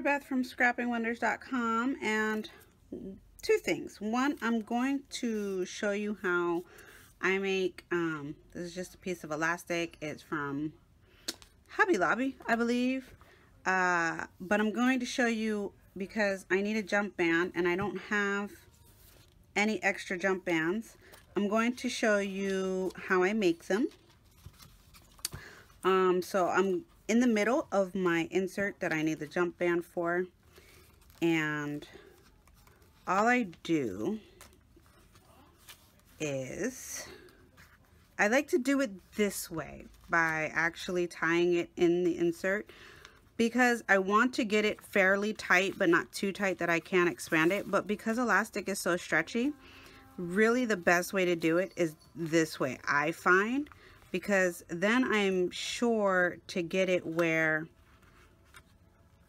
Beth from scrappingwonders.com, and two things. One, I'm going to show you how I make, this is just a piece of elastic. It's from Hobby Lobby, I believe. But I'm going to show you because I need a jump band and I don't have any extra jump bands. I'm going to show you how I make them. So I'm in the middle of my insert that I need the jump band for, and all I do is I like to do it this way by actually tying it in the insert, because I want to get it fairly tight but not too tight that I can't expand it. But because elastic is so stretchy, really the best way to do it is this way, I find, because then I'm sure to get it where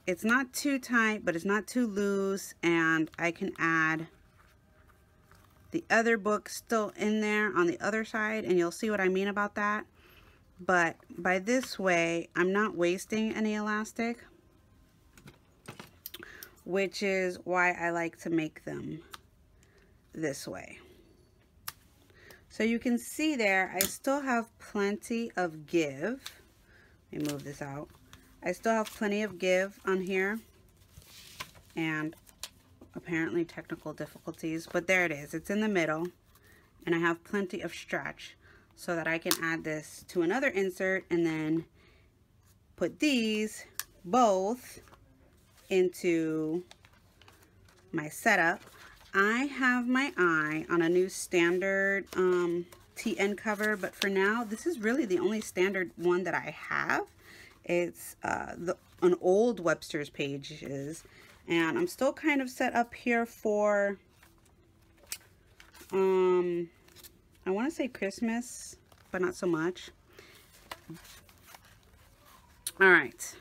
it's not too tight but it's not too loose, and I can add the other book still in there on the other side, and you'll see what I mean about that. But by this way, I'm not wasting any elastic, which is why I like to make them this way. So you can see there, I still have plenty of give. Let me move this out. I still have plenty of give on here, and apparently technical difficulties, but there it is. It's in the middle, and I have plenty of stretch so that I can add this to another insert and then put these both into my setup. I have my eye on a new standard TN cover, but for now this is really the only standard one that I have. It's an old Websters pages, and I'm still kind of set up here for I want to say Christmas, but not so much. All right,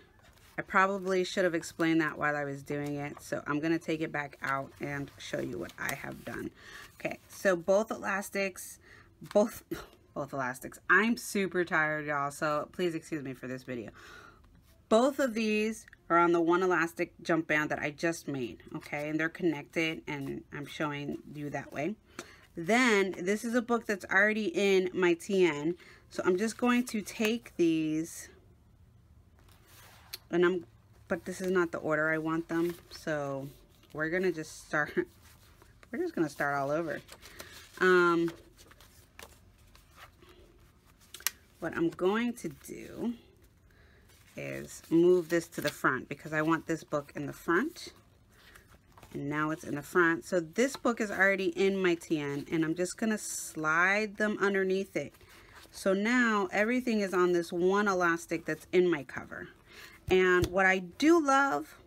I probably should have explained that while I was doing it, so I'm going to take it back out and show you what I have done. Okay, so both elastics, I'm super tired, y'all, so please excuse me for this video. Both of these are on the one elastic jump band that I just made, okay, and they're connected, and I'm showing you that way. Then this is a book that's already in my TN, so I'm just going to take these, and but this is not the order I want them, so we're gonna just start. We're just gonna start all over. What I'm going to do is move this to the front because I want this book in the front, and now it's in the front. So this book is already in my TN, and I'm just gonna slide them underneath it. So now everything is on this one elastic that's in my cover. And what I do love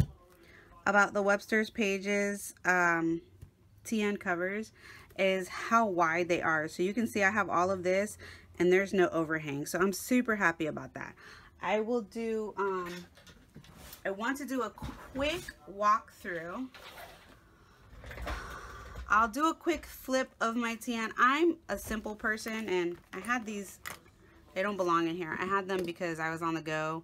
about the Websters pages TN covers is how wide they are. So you can see I have all of this and there's no overhang, so I'm super happy about that. I will do I want to do a quick walkthrough. I'll do a quick flip of my TN. I'm a simple person, and I had these, they don't belong in here. I had them because I was on the go,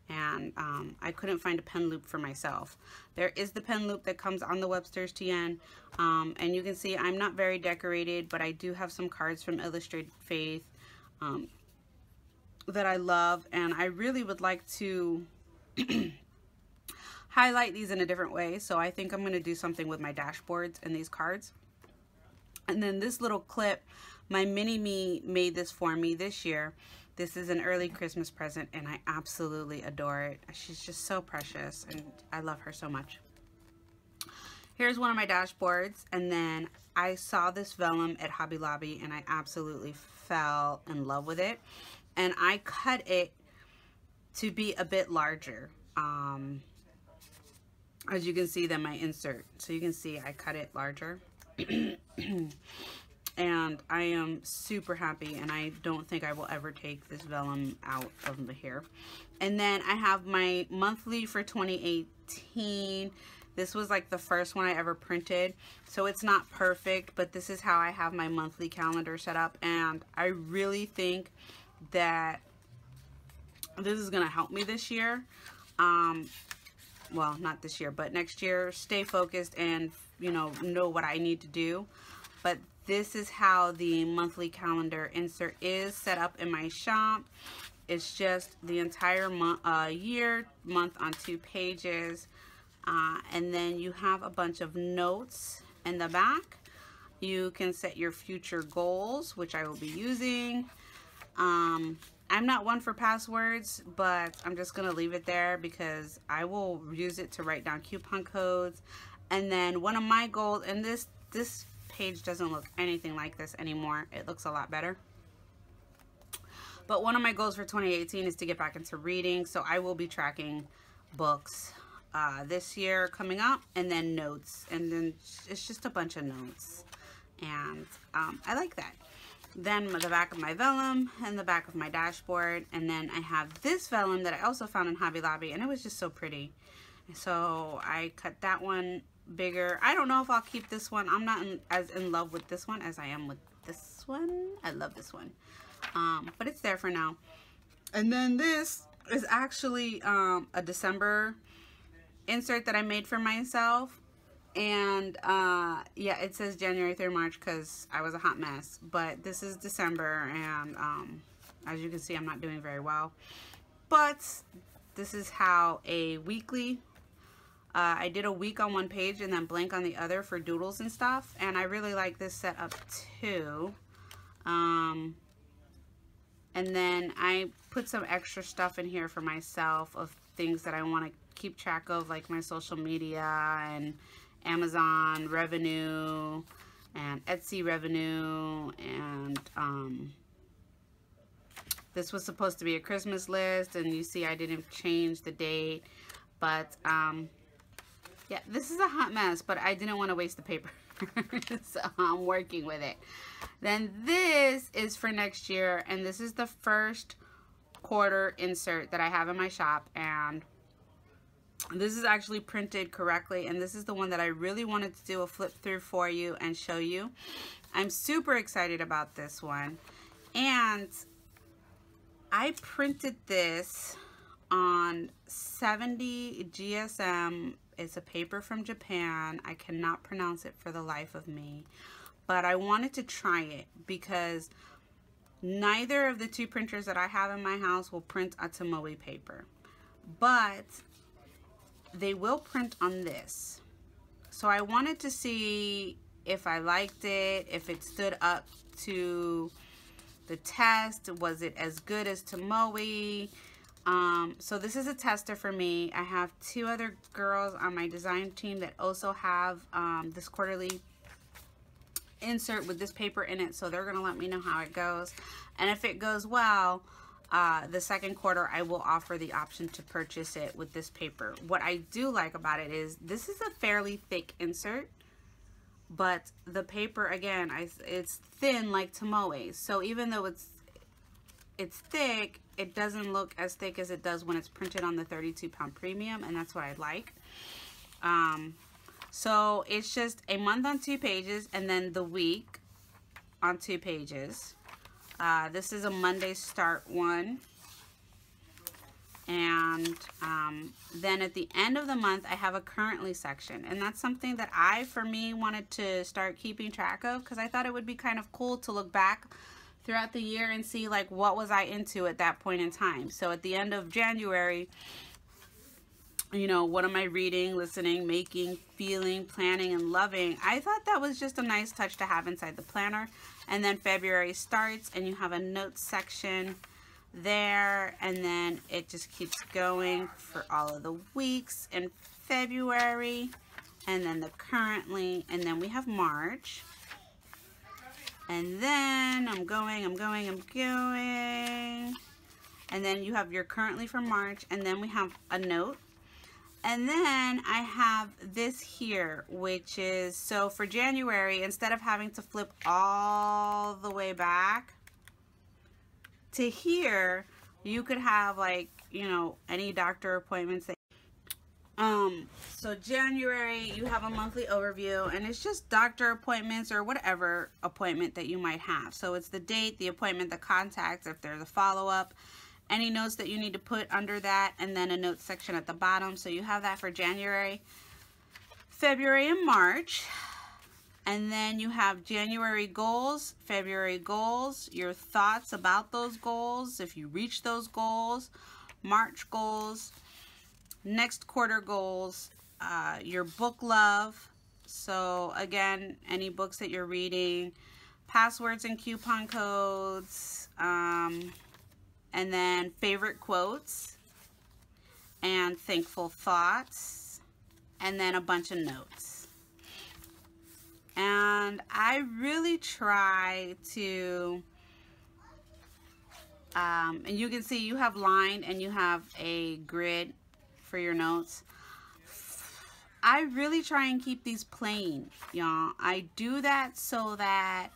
and I couldn't find a pen loop for myself. There is the pen loop that comes on the Websters TN, and you can see I'm not very decorated, but I do have some cards from Illustrated Faith that I love, and I really would like to highlight these in a different way. So I think I'm going to do something with my dashboards and these cards. And then this little clip, my mini-me made this for me this year. This is an early Christmas present, and I absolutely adore it. She's just so precious, and I love her so much. Here's one of my dashboards, and then I saw this vellum at Hobby Lobby, and I absolutely fell in love with it. And I cut it to be a bit larger, as you can see than my insert. So you can see I cut it larger. And I am super happy, and I don't think I will ever take this vellum out of here. And then I have my monthly for 2018. This was like the first one I ever printed, so it's not perfect, but this is how I have my monthly calendar set up, and I really think that this is gonna help me this year. well, not this year, but next year, stay focused and, you know what I need to do. But this is how the monthly calendar insert is set up in my shop. It's just the entire month, month on 2 pages. And then you have a bunch of notes in the back. You can set your future goals, which I will be using. I'm not one for passwords, but I'm just gonna leave it there because I will use it to write down coupon codes. And then one of my goals, and this page doesn't look anything like this anymore. It looks a lot better. But one of my goals for 2018 is to get back into reading. So I will be tracking books this year coming up, and then notes. And then it's just a bunch of notes. And I like that. Then the back of my vellum and the back of my dashboard. And then I have this vellum that I also found in Hobby Lobby, and it was just so pretty. So I cut that one bigger. I don't know if I'll keep this one. I'm not as in love with this one as I am with this one. I love this one. But it's there for now. And then this is actually a December insert that I made for myself. And yeah, it says January through March because I was a hot mess. But this is December, and as you can see, I'm not doing very well. But this is how a weekly, I did a week on one page and then blank on the other for doodles and stuff. And I really like this setup too. And then I put some extra stuff in here for myself of things that I want to keep track of, like my social media and Amazon revenue and Etsy revenue. And this was supposed to be a Christmas list, and you see I didn't change the date. But yeah, this is a hot mess, but I didn't want to waste the paper. So I'm working with it. Then this is for next year, and this is the first quarter insert that I have in my shop, and this is actually printed correctly, and this is the one that I really wanted to do a flip through for you and show you. I'm super excited about this one, and I printed this on 70 GSM. It's a paper from Japan. I cannot pronounce it for the life of me, but I wanted to try it because neither of the 2 printers that I have in my house will print a Tomoe paper, but they will print on this. So I wanted to see if I liked it, if it stood up to the test. Was it as good as Tomoe? So this is a tester for me. I have 2 other girls on my design team that also have this quarterly insert with this paper in it, so they're gonna let me know how it goes. And if it goes well, the second quarter I will offer the option to purchase it with this paper. What I do like about it is this is a fairly thick insert, but the paper, again, it's thin like Tomoe. So even though it's thick, it doesn't look as thick as it does when it's printed on the 32-pound premium, and that's what I like. So it's just a month on 2 pages, and then the week on 2 pages. This is a Monday start one. And then at the end of the month, I have a currently section. And that's something that I, for me, wanted to start keeping track of, because I thought it would be kind of cool to look back throughout the year and see, like, what was I into at that point in time. So at the end of January, you know, what am I reading, listening, making, feeling, planning, and loving? I thought that was just a nice touch to have inside the planner. And then February starts, and you have a notes section there, and then it just keeps going for all of the weeks in February, and then the currently, and then we have March. And then I'm going. And then you have your currently for March, and then we have a note. And then I have this here, which is, so for January, instead of having to flip all the way back to here, you could have, like, you know, any doctor appointments that so January, you have a monthly overview, and it's just doctor appointments or whatever appointment that you might have. So it's the date, the appointment, the contacts, if there's a follow-up, any notes that you need to put under that, and then a notes section at the bottom. So you have that for January, February, and March. And then you have January goals, February goals, your thoughts about those goals, if you reach those goals, March goals, next quarter goals, your book love. So again, any books that you're reading, passwords and coupon codes, and then favorite quotes and thankful thoughts, and then a bunch of notes. And I really try to, and you can see you have lined and you have a grid for your notes. I really try and keep these plain, y'all. I do that so that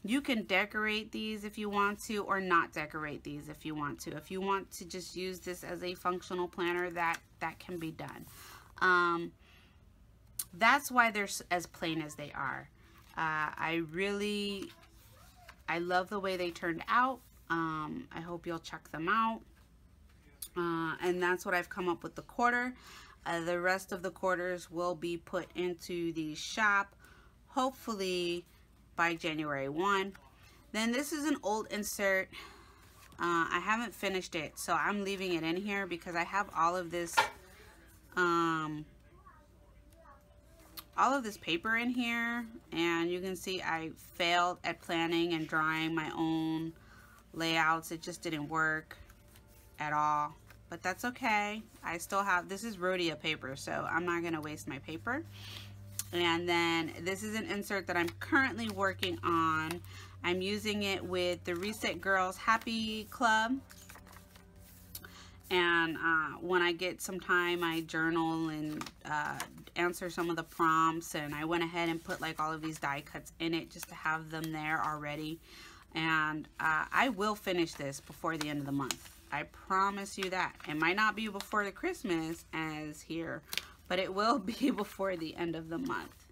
you can decorate these if you want to, or not decorate these if you want to. If you want to just use this as a functional planner, that can be done. That's why they're as plain as they are. I love the way they turned out. I hope you'll check them out. And that's what I've come up with the quarter. The rest of the quarters will be put into the shop, hopefully by January 1. Then this is an old insert. I haven't finished it, so I'm leaving it in here because I have all of this paper in here, and you can see I failed at planning and drawing my own layouts. It just didn't work at all, but that's okay. I still have, this is Rhodia paper, so I'm not gonna waste my paper. And then this is an insert that I'm currently working on. I'm using it with the Reset Girls Happy Club. And when I get some time, I journal and answer some of the prompts. And I went ahead and put like all of these die cuts in it just to have them there already. And I will finish this before the end of the month. I promise you that. It might not be before the Christmas as here, but it will be before the end of the month.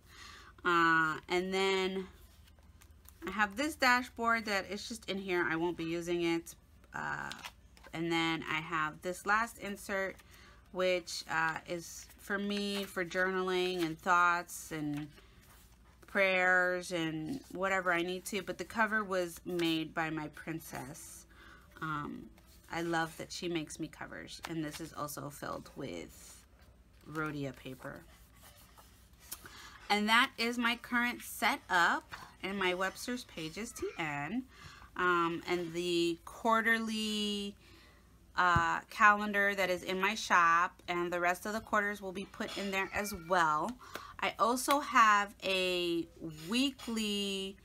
And then I have this dashboard that is just in here. I won't be using it. And then I have this last insert, which is for me for journaling and thoughts and prayers and whatever I need to. But the cover was made by my princess. I love that she makes me covers. And this is also filled with Rhodia paper. And that is my current setup and my Websters Pages TN. And the quarterly calendar that is in my shop, and the rest of the quarters will be put in there as well. I also have a weekly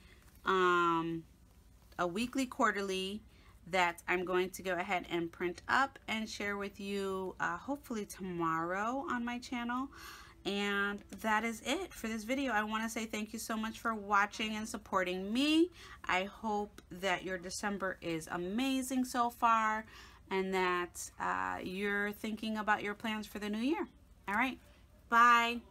quarterly that I'm going to go ahead and print up and share with you hopefully tomorrow on my channel. And that is it for this video. I want to say thank you so much for watching and supporting me. I hope that your December is amazing so far, and that you're thinking about your plans for the new year. All right, bye.